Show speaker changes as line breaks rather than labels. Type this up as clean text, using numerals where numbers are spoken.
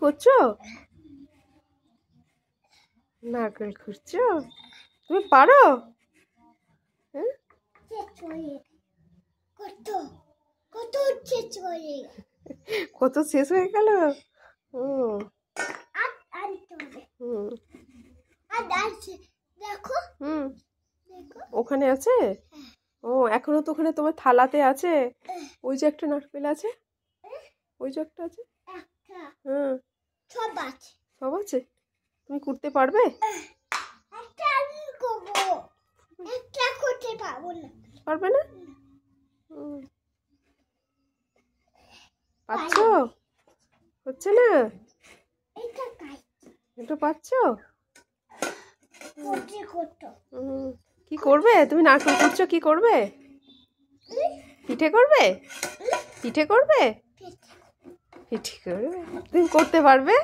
করছো? নারকেল খুঁড়ছো? তুমি পারো? হ্যাঁ, কত শেষ হয়ে গেল। হুম হুম হুম ওখানে আছে। ও এখনো তো ওখানে তোমার থালাতে আছে। ওই যে একটা নারকেল আছে, ওই যে একটা আছে। হ্যাঁ, সব আছে। তুমি করতে পারবে? পারবে না? পাচ্ছ? হচ্ছে না? একটু পাচ্ছ? কি করবে তুমি? নারকেল করছো, কি করবে? পিঠে করবে? পিঠে করবে? পিঠে করবে? তুমি করতে পারবে?